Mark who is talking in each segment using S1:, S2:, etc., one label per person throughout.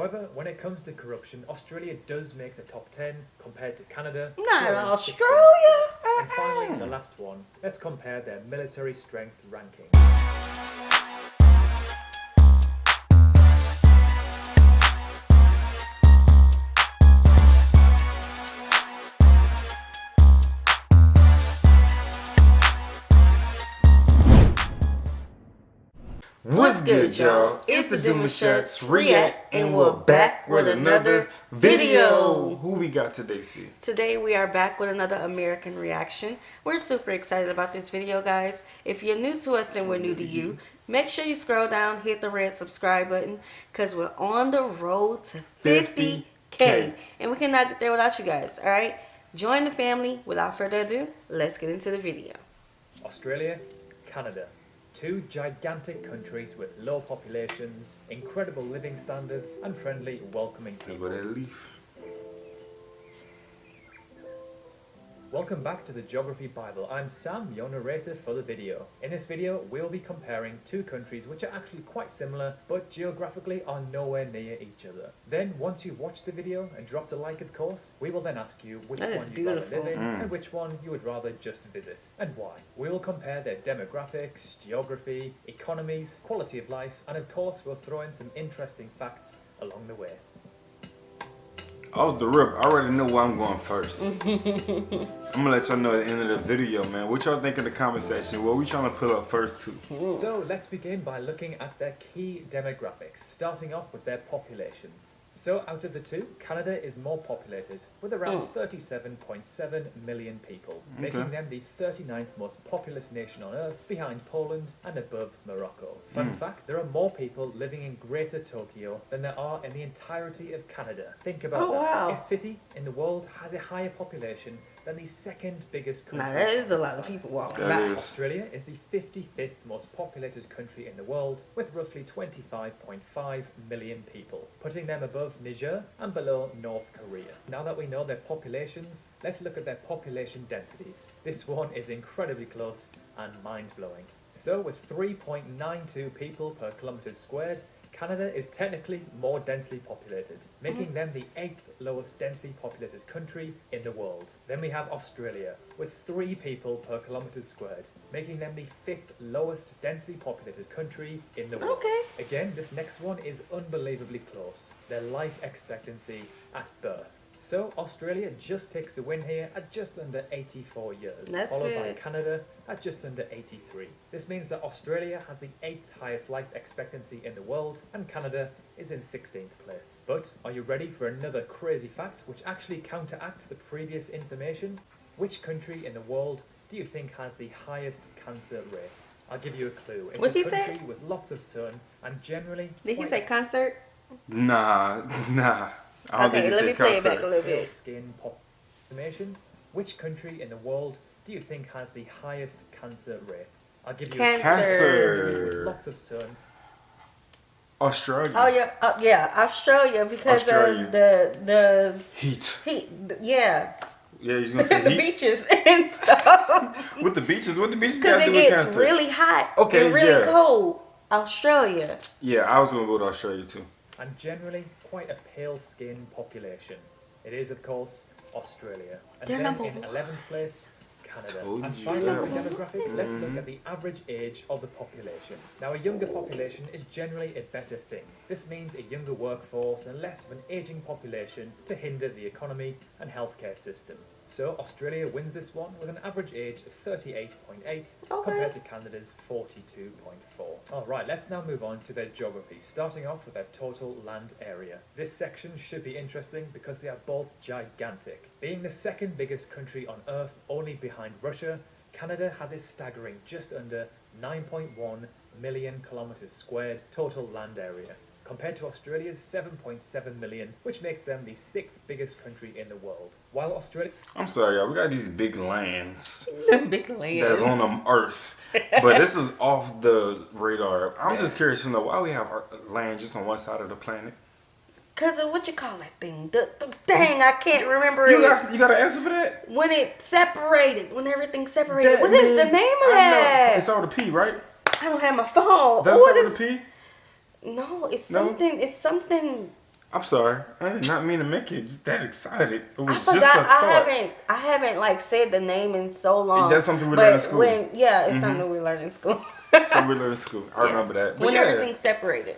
S1: However, when it comes to corruption, Australia does make the top 10 compared to Canada.
S2: Not Australia.
S1: And finally, the last one. Let's compare their military strength ranking.
S2: What's good, y'all? It's the Demouchets React, and we're back with another video.
S3: Who we got today, C?
S2: Today we are back with another American reaction. We're super excited about this video, guys. If you're new to us and we're new to you, make sure you scroll down, hit the red subscribe button, because we're on the road to 50K. And we cannot get there without you guys, alright? Join the family. Without further ado, let's get into the video.
S1: Australia, Canada. Two gigantic countries with low populations, incredible living standards, and friendly, welcoming people. Welcome back to the Geography Bible. I'm Sam, your narrator for the video. In this video, we'll be comparing two countries which are actually quite similar, but geographically are nowhere near each other. Then, once you've watched the video and dropped a like, of course, we will then ask you which one you'd rather live in and which one you would rather just visit, and why. We will compare their demographics, geography, economies, quality of life, and of course, we'll throw in some interesting facts along the way.
S3: Off the rip, I already know where I'm going first. I'm gonna let y'all know at the end of the video, man. What y'all think in the comment section? What we trying to put up first too?
S1: So let's begin by looking at their key demographics, starting off with their populations. So out of the two, Canada is more populated, with around 37.7 million people, making them the 39th most populous nation on Earth, behind Poland and above Morocco. Fun fact, there are more people living in Greater Tokyo than there are in the entirety of Canada. Think about that.
S2: Wow.
S1: A city in the world has a higher population than the second biggest country.
S2: Now, that is a lot of people walking by.
S1: Australia is the 55th most populated country in the world, with roughly 25.5 million people, putting them above Niger and below North Korea. Now that we know their populations, let's look at their population densities. This one is incredibly close and mind-blowing. So with 3.92 people per kilometre squared, Canada is technically more densely populated, making them the 8th lowest densely populated country in the world. Then we have Australia, with 3 people per kilometre squared, making them the 5th lowest densely populated country in the world. Again, this next one is unbelievably close, their life expectancy at birth. So Australia just takes the win here at just under 84 years, followed by Canada at just under 83. This means that Australia has the 8th highest life expectancy in the world, and Canada is in 16th place. But are you ready for another crazy fact which actually counteracts the previous information? Which country in the world do you think has the highest cancer rates? I'll give you a clue. It's a country with lots of sun and generally...
S2: Did he say concert?
S3: Nah.
S2: Okay, let me play it back a little bit.
S1: Skin population. Which country in the world do you think has the highest cancer rates? I'll give you
S3: cancer.
S1: With lots of sun.
S3: Australia.
S2: Oh yeah, Australia, because of the
S3: heat.
S2: Yeah,
S3: you're gonna say
S2: the beaches and stuff.
S3: What the beaches got to do with cancer?
S2: Because it gets really hot and really cold. Australia.
S3: Yeah, I was gonna go to Australia too.
S1: And generally quite a pale skin population. It is, of course, Australia. And then in 11th place, Canada. And finally, for demographics, let's look at the average age of the population. Now, a younger population is generally a better thing. This means a younger workforce and less of an aging population to hinder the economy and healthcare system. So Australia wins this one with an average age of 38.8 compared to Canada's 42.4. Alright, let's now move on to their geography, starting off with their total land area. This section should be interesting because they are both gigantic. Being the second biggest country on Earth, only behind Russia, Canada has a staggering just under 9.1 million kilometres squared total land area, compared to Australia's 7.7 million, which makes them the 6th biggest country in the world. While Australia...
S3: I'm sorry, y'all, we got these big lands.
S2: Big lands.
S3: That's on the Earth. But this is off the radar. I'm just curious to know why we have land just on one side of the planet.
S2: Cause of what you call that thing? Dang, I can't remember
S3: you got an answer for that?
S2: When it separated, when everything separated. What is the name of that?
S3: It's all the P, right?
S2: I don't have my phone.
S3: That's all the P?
S2: No, it's something. It's something.
S3: I'm sorry. I did not mean to make it just that excited. It was
S2: I
S3: just
S2: forgot.
S3: a thought.
S2: I haven't like said the name in so long.
S3: That's something we learned in school.
S2: It's something we learned in school.
S3: So we learned in school. I remember that. But
S2: when everything's separated.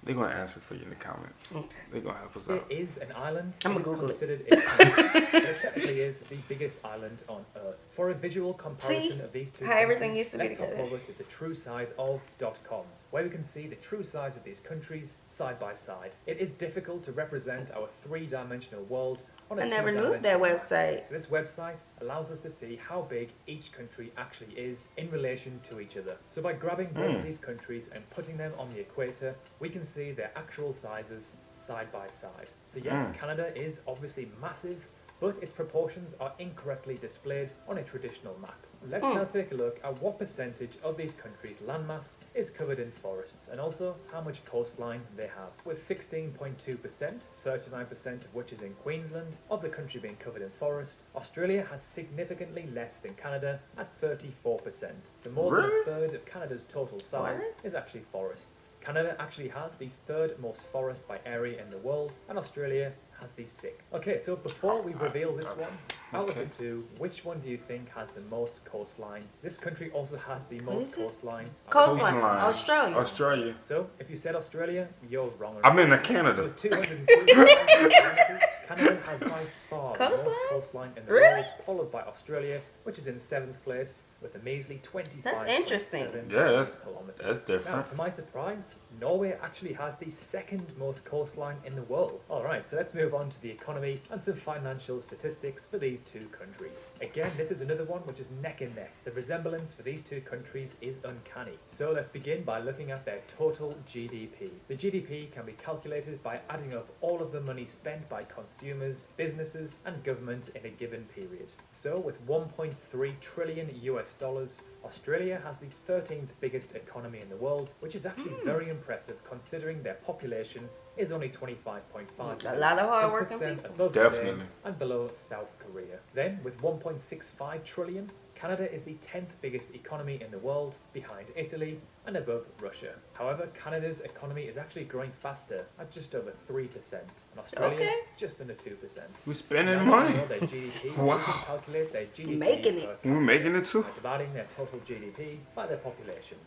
S3: They're going to answer for you in the comments.
S2: Okay.
S3: They're going to help us
S1: It
S3: out.
S1: is an island.
S2: I'm
S1: It
S2: gonna
S1: is
S2: Google
S1: considered a country, but it technically is the biggest island on Earth. For a visual comparison
S2: See
S1: of these two
S2: how everything
S1: countries,
S2: used to be
S1: let's hop
S2: together.
S1: over to the truesizeof.com, where we can see the true size of these countries side by side. It is difficult to represent our three-dimensional world on a
S2: I never knew
S1: two-dimensional
S2: that
S1: map.
S2: website.
S1: So this website allows us to see how big each country actually is in relation to each other. So by grabbing both of these countries and putting them on the equator, we can see their actual sizes side by side. So yes, Canada is obviously massive, but its proportions are incorrectly displayed on a traditional map. Let's now take a look at what percentage of these countries' landmass is covered in forests, and also how much coastline they have. With 16.2%, 39% of which is in Queensland, of the country being covered in forest, Australia has significantly less than Canada at 34%. So more than a third of Canada's total size
S2: Forests?
S1: is actually forests. Canada actually has the third most forest by area in the world, and Australia has the sixth. Okay, so before we reveal this one, out of the two, which one do you think has the most coastline? This country also has the most
S2: is it?
S1: coastline.
S2: Coastline. Australia.
S3: Australia.
S1: So, if you said Australia, you're wrong.
S3: I'm in
S1: So
S3: Canada.
S1: with 202 kilometers, Canada has by far the most
S2: Coastline?
S1: coastline in the
S2: Really?
S1: world, followed by Australia, which is in 7th place with a measly 25.
S2: That's interesting.
S3: Yeah,
S1: kilometers.
S3: that's different.
S1: Now, to my surprise, Norway actually has the second most coastline in the world. Alright, so let's move on to the economy and some financial statistics for these two countries. Again, this is another one which is neck and neck. The resemblance for these two countries is uncanny. So let's begin by looking at their total GDP. The GDP can be calculated by adding up all of the money spent by consumers, businesses, and government in a given period. So with 1.3 trillion US dollars, Australia has the 13th biggest economy in the world, which is actually very impressive considering their population is only 25.5
S2: A lot of
S1: This
S2: hard-working
S1: puts them
S2: people.
S1: above
S3: Definitely.
S1: Spain and below South Korea. Then, with 1.65 trillion, Canada is the 10th biggest economy in the world, behind Italy and above Russia. However, Canada's economy is actually growing faster at just over 3%, and Australia
S2: Okay.
S1: just under 2%.
S3: We're spending
S1: Now,
S3: money.
S1: to know their GDP,
S3: Wow.
S1: we can calculate their GDP
S2: Making
S1: per
S2: it.
S3: We're making it too.
S1: by dividing their total GDP by their population.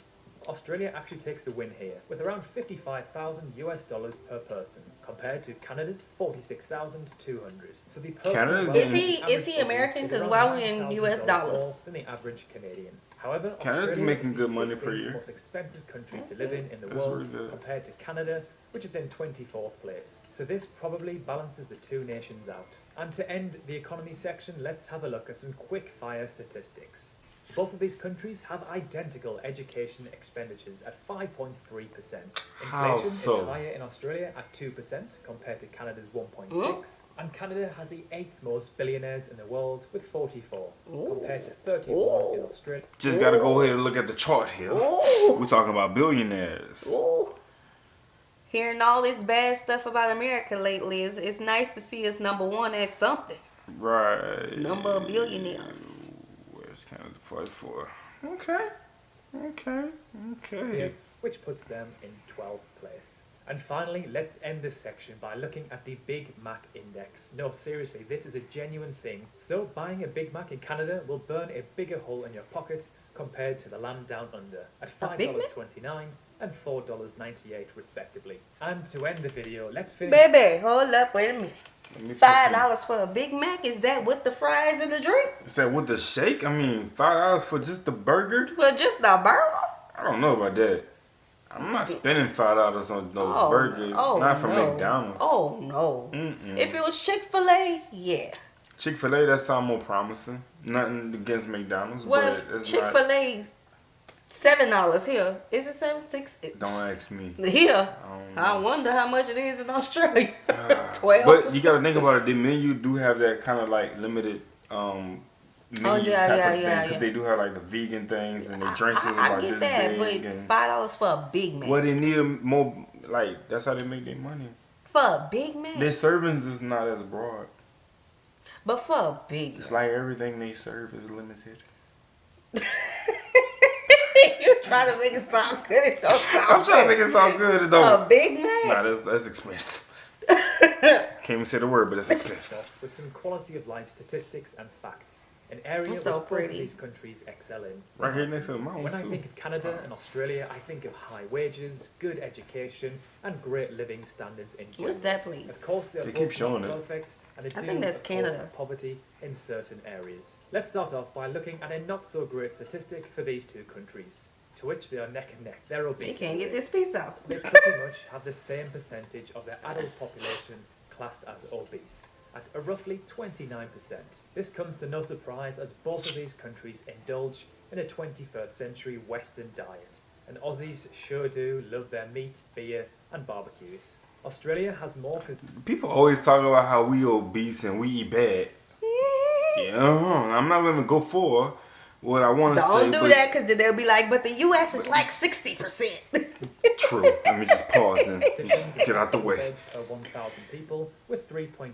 S1: Australia actually takes the win here, with around 55,000 US dollars per person, compared to Canada's 46,200. So the personal
S3: Canada's
S1: wealth
S3: Is
S1: of the
S2: he-
S1: average
S2: is he
S1: Aussie
S2: American?
S1: is
S2: 'Cause
S1: around
S2: why we in
S1: $9,000
S2: US dollars?
S1: more than the average Canadian. However,
S3: Canada's
S1: Australia
S3: making
S1: is the
S3: good money per
S1: 16th
S3: year.
S1: most expensive country to
S2: That's
S1: live
S2: it.
S1: in the
S3: That's
S1: world,
S3: really good.
S1: compared to Canada, which is in 24th place. So this probably balances the two nations out. And to end the economy section, let's have a look at some quick fire statistics. Both of these countries have identical education expenditures at 5.3%.
S3: How
S1: Inflation
S3: so?
S1: is higher in Australia at 2% compared to Canada's 1.6, and Canada has the 8th most billionaires in the world with 44, compared to 31 in Australia.
S3: Just gotta go ahead and look at the chart here.
S2: Ooh.
S3: We're talking about billionaires.
S2: Ooh. Hearing all this bad stuff about America lately, it's nice to see us number one at something.
S3: Right.
S2: Number of billionaires.
S3: Where's Canada 44? Okay.
S1: Yeah, which puts them in 12th place. And finally, let's end this section by looking at the Big Mac Index. No, seriously, this is a genuine thing. So buying a Big Mac in Canada will burn a bigger hole in your pocket compared to the land down under, at
S2: A Big Mac?
S1: $5.29 and $4.98 respectively. And to end the video, let's finish...
S2: Baby, hold up, wait a minute.
S3: Let me put
S2: $5 for a Big Mac? Is that with the fries and the drink?
S3: Is that with the shake? I mean, $5 for just the burger?
S2: For just a burger?
S3: I don't know about that. I'm not spending $5 on no burger. Not from
S2: no.
S3: McDonald's.
S2: Oh no.
S3: Mm-mm.
S2: If it was Chick-fil-A, yeah.
S3: Chick-fil-A, that sound more promising. Nothing against McDonald's,
S2: Well,
S3: but it's
S2: Chick-fil-A's $7 here. Is it 7, 6?
S3: not. Don't ask me.
S2: Here.
S3: I
S2: I
S3: don't know.
S2: wonder how much it is in Australia. 12.
S3: But you gotta think about it. The menu do have that kind of like limited menu
S2: yeah,
S3: type
S2: yeah,
S3: of thing
S2: yeah,
S3: because
S2: yeah.
S3: they do have like the vegan things and the drinks is
S2: I
S3: about
S2: get
S3: this
S2: that,
S3: big.
S2: but
S3: And
S2: $5 for a Big Mac.
S3: well, they need more. Like that's how they make their money.
S2: For a Big Mac?
S3: Their servings is not as broad.
S2: But for a Big
S3: It's
S2: Mac.
S3: like everything they serve is limited.
S2: You trying to make it sound good. It don't sound
S3: I'm trying to make
S2: good.
S3: it sound good. It don't.
S2: A Big Mac?
S3: Nah, that's expensive. Can't even say the word, but it's expensive.
S1: With some quality of life statistics and facts. An area
S2: That's
S1: which
S2: so
S1: both
S2: pretty.
S1: of these countries excel in.
S3: Right here next to the mountain.
S1: When I think of Canada and Australia, I think of high wages, good education, and great living standards in general.
S2: What's that, please?
S1: Of course, they are
S3: They
S1: both
S3: keep showing
S1: not
S3: it.
S1: perfect, and they
S2: I
S1: do,
S2: think that's
S1: of course,
S2: Canada.
S1: have poverty in certain areas. Let's start off by looking at a not so great statistic for these two countries, to which they are neck and neck. Their
S2: They
S1: obesity
S2: can't get
S1: rates.
S2: this piece out.
S1: They pretty much have the same percentage of their adult population classed as obese, at a roughly 29%. This comes to no surprise as both of these countries indulge in a 21st century Western diet, and Aussies sure do love their meat, beer and barbecues. Australia has more...
S3: People always talk about how we obese and we eat bad. Yeah, I'm not going to go for what I want to say.
S2: Don't do that because they'll be like, but the U.S. is like 60%.
S3: True. Let me just pause and get out the way.
S1: Per 1,000 people, with 3.8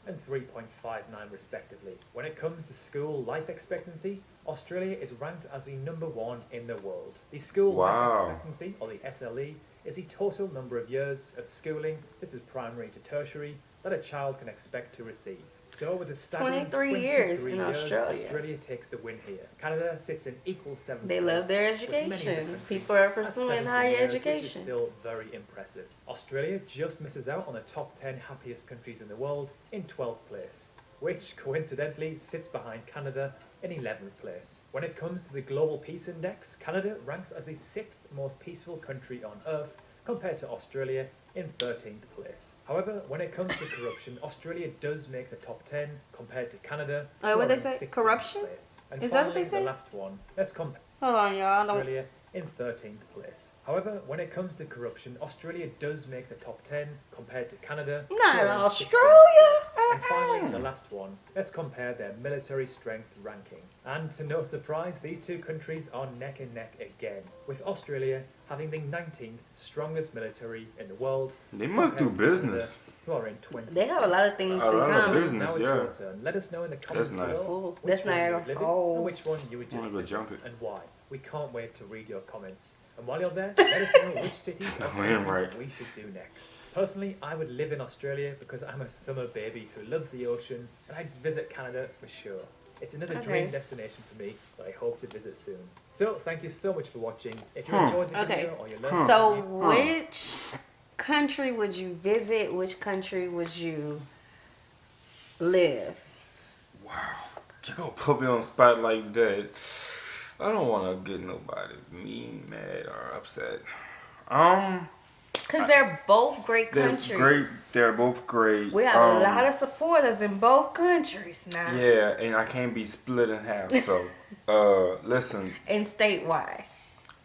S1: and 3.59 respectively. When it comes to school life expectancy, Australia is ranked as the #1 in the world. The school
S3: Wow.
S1: life expectancy, or the SLE, is the total number of years of schooling, this is primary to tertiary, that a child can expect to receive. So with a staggering
S2: 23 years in Australia.
S1: Australia takes the win here. Canada sits in equal 7th
S2: They
S1: place,
S2: love their
S1: with many
S2: education.
S1: different
S2: People
S1: countries
S2: are
S1: at
S2: pursuing
S1: 17
S2: higher
S1: years,
S2: education.
S1: Which is still very impressive. Australia just misses out on the top 10 happiest countries in the world in 12th place, which coincidentally sits behind Canada in 11th place. When it comes to the Global Peace Index, Canada ranks as the 6th most peaceful country on earth compared to Australia in 13th place. However, when it comes to corruption, Australia does make the top 10 compared to Canada.
S2: Oh, what
S1: who are
S2: they
S1: in
S2: say?
S1: 16th
S2: Corruption?
S1: place. And
S2: Is that what
S1: finally,
S2: they say?
S1: the last one. Let's compare
S2: Hold on, y'all. I don't...
S1: Australia in 13th place. However, when it comes to corruption, Australia does make the top 10 compared to Canada.
S2: Not
S1: who are in 16th
S2: Australia.
S1: place. And finally, the last one. Let's compare their military strength ranking. And to no surprise, these two countries are neck and neck again, with Australia having the 19th strongest military in the world.
S3: They must do
S1: compared to
S3: business.
S1: Canada, who are in 20th.
S2: They have a lot of things
S3: A
S2: in
S3: lot of
S2: common.
S3: business.
S1: Now it's
S3: yeah.
S1: your turn. Let us know in the comments
S3: That's nice.
S1: below
S2: Ooh,
S1: which
S2: that's
S1: one you
S2: nice.
S1: would live in
S2: Oh.
S1: and which one you would
S3: Wanna
S1: just
S3: go
S1: visit
S3: jump it.
S1: and why. We can't wait to read your comments. And while you're there, let us know which cities
S3: not
S1: or
S3: in
S1: countries
S3: right.
S1: we should do next. Personally, I would live in Australia because I'm a summer baby who loves the ocean, and I'd visit Canada for sure. It's another
S2: Okay.
S1: dream destination for me that I hope to visit soon. So, thank you so much for watching. If you
S3: Huh.
S1: enjoyed the
S2: Okay.
S1: video or you learned
S2: So,
S1: something new,
S2: which country would you visit? Which country would you live?
S3: Wow. You gonna put me on the spot like that. I don't want to get nobody mean, mad, or upset.
S2: Because they're both great
S3: They're
S2: countries.
S3: great. They're both great.
S2: We have a lot of supporters in both countries now.
S3: Yeah, and I can't be split in half. So, listen.
S2: And statewide.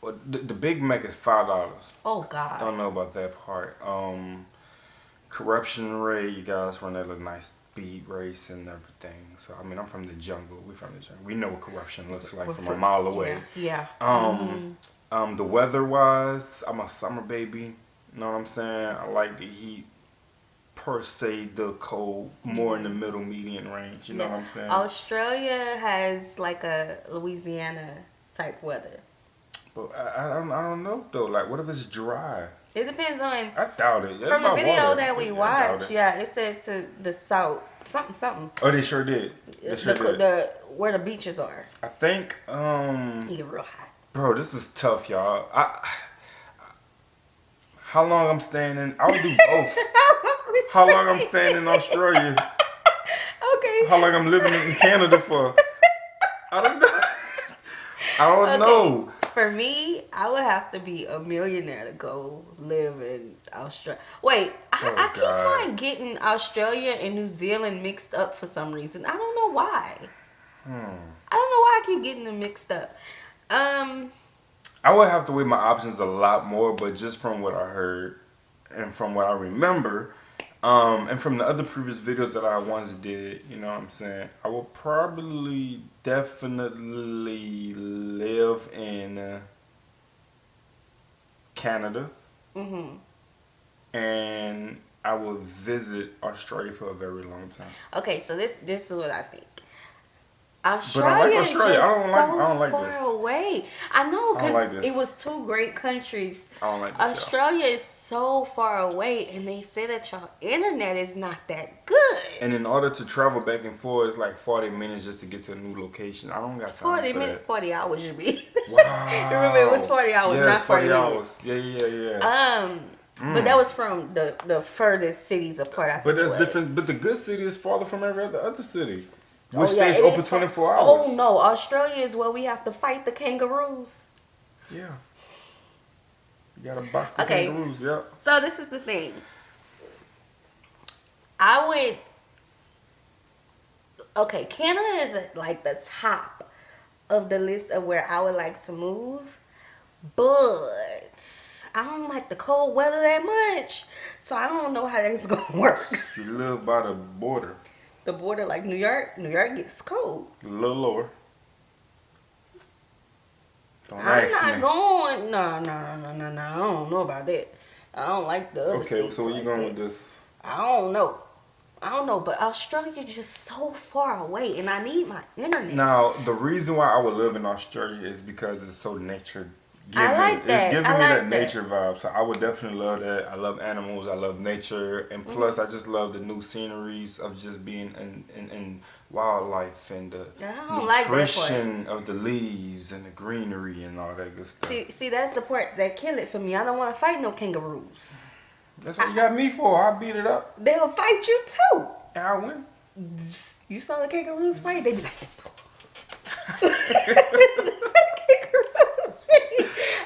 S3: Well, the Big Mac is $5.
S2: Oh, God.
S3: Don't know about that part. Corruption rate, you guys run at a nice speed race and everything. So I mean, I'm from the jungle. We from the jungle. We know what corruption looks like from a mile away.
S2: Yeah.
S3: The weather wise, I'm a summer baby. You know what I'm saying? I like the heat. Per se, the cold, more in the middle median range. You know what I'm saying?
S2: Australia has like a Louisiana type weather.
S3: But I don't know though. Like, what if it's dry?
S2: It depends on.
S3: I doubt it. That's
S2: From the
S3: about
S2: video
S3: water.
S2: that we
S3: Yeah, I doubt
S2: watched,
S3: it.
S2: yeah, it said to the south, something.
S3: Oh, they sure did. They sure did.
S2: Where the beaches are.
S3: I think,
S2: You get real hot.
S3: bro, this is tough, y'all. How long I'm staying in? I would do both. How long I'm staying in Australia?
S2: Okay.
S3: How long I'm living in Canada for? I don't know. I don't know.
S2: For me, I would have to be a millionaire to go live in Australia. Wait, I keep
S3: God.
S2: on getting Australia and New Zealand mixed up for some reason. I don't know why. I don't know why I keep getting them mixed up.
S3: I would have to weigh my options a lot more, but just from what I heard and from what I remember, and from the other previous videos that I once did, you know what I'm saying, I will probably definitely live in Canada. And I will visit Australia for a very long time.
S2: Okay, so this is what I think. Australia is
S3: Australia.
S2: just
S3: I don't like
S2: far
S3: this.
S2: away. I know,
S3: I don't like
S2: because
S3: this.
S2: it was two great countries.
S3: I don't like this.
S2: Australia is so far away, and they say that y'all internet is not that good.
S3: And in order to travel back and forth, it's like 40 minutes just to get to a new location. I don't got time
S2: 40
S3: for
S2: minutes,
S3: that.
S2: 40 hours should be.
S3: Wow.
S2: Remember, it was 40 hours,
S3: yeah,
S2: not
S3: it's 40
S2: 40
S3: hours. Yeah.
S2: But that was from the furthest cities apart. I
S3: But
S2: think
S3: that's
S2: it was.
S3: different. But the good city is farther from every other city,
S2: Oh,
S3: which
S2: yeah,
S3: stays
S2: it
S3: open
S2: is far.
S3: 24 hours.
S2: Oh no, Australia is where we have to fight the kangaroos.
S3: Yeah. You gotta box the
S2: Okay.
S3: kangaroos. Yep.
S2: So this is the thing. I would. Okay, Canada is at like the top of the list of where I would like to move, but I don't like the cold weather that much, so I don't know how that's gonna work.
S3: You live by the border,
S2: The border, like New York gets cold.
S3: a little lower. Don't
S2: I'm
S3: ask
S2: not
S3: me.
S2: going. No. I don't know about that. I don't like the other
S3: Okay,
S2: states.
S3: so where you
S2: like
S3: going
S2: that.
S3: with this?
S2: I don't know, but Australia is just so far away, and I need my internet.
S3: Now, the reason why I would live in Australia is because it's so nature giving.
S2: I like that.
S3: It's giving
S2: I
S3: me
S2: like
S3: that
S2: that.
S3: nature vibe. So I would definitely love that. I love animals. I love nature, and plus I just love the new sceneries of just being in wildlife and the
S2: I don't like that part.
S3: nutrition of the leaves and the greenery and all that good stuff.
S2: See, that's the part that kill it for me. I don't want to fight no kangaroos.
S3: That's what you got me for. I'll beat it up
S2: They'll fight you too.
S3: and I win.
S2: You saw the kangaroos fight? They be like,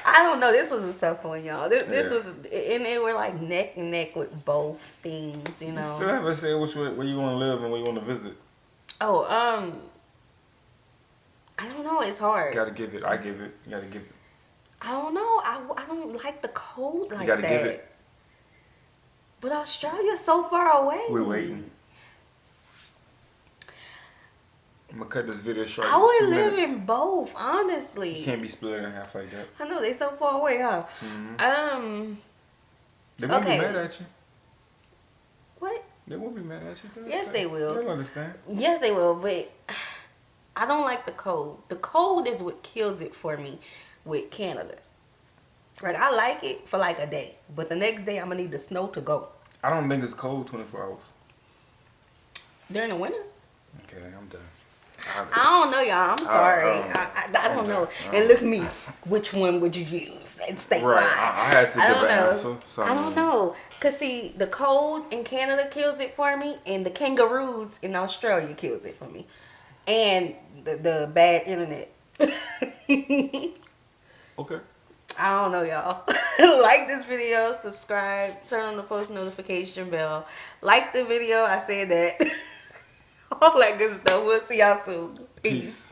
S2: I don't know. This was a tough one, y'all. This was, and they were like neck and neck with both things, you know.
S3: You still haven't said where you want to live and where you want to visit.
S2: Oh, I don't know. It's hard.
S3: Gotta give it. I give it. You gotta give it.
S2: I don't know. I don't like the cold like
S3: You gotta
S2: that.
S3: give it.
S2: But Australia's so far away.
S3: We're waiting. I'm gonna cut this video short.
S2: I would
S3: 2
S2: live
S3: minutes.
S2: in both, honestly.
S3: You can't be split in half like that.
S2: I know they so far away, huh?
S3: They won't
S2: Okay.
S3: be mad at you.
S2: What?
S3: They won't be mad at you.
S2: Yes, they will.
S3: They'll understand.
S2: Yes, they will, but I don't like the cold. The cold is what kills it for me with Canada. Like, I like it for like a day, but the next day I'm gonna need the snow to go.
S3: I don't think it's cold 24 hours.
S2: During the winter?
S3: Okay, I'm done.
S2: I don't know, y'all. I'm sorry. I don't know. And look at me. Which one would you use? And statewide.
S3: Right, I had to
S2: I
S3: give
S2: don't
S3: an
S2: know.
S3: answer. So
S2: I don't know. Because, see, the cold in Canada kills it for me, and the kangaroos in Australia kills it for me. And the bad internet.
S3: Okay.
S2: I don't know, y'all. Like this video, subscribe, turn on the post notification bell. Like the video, I said that. All that good stuff. We'll see y'all soon. Peace.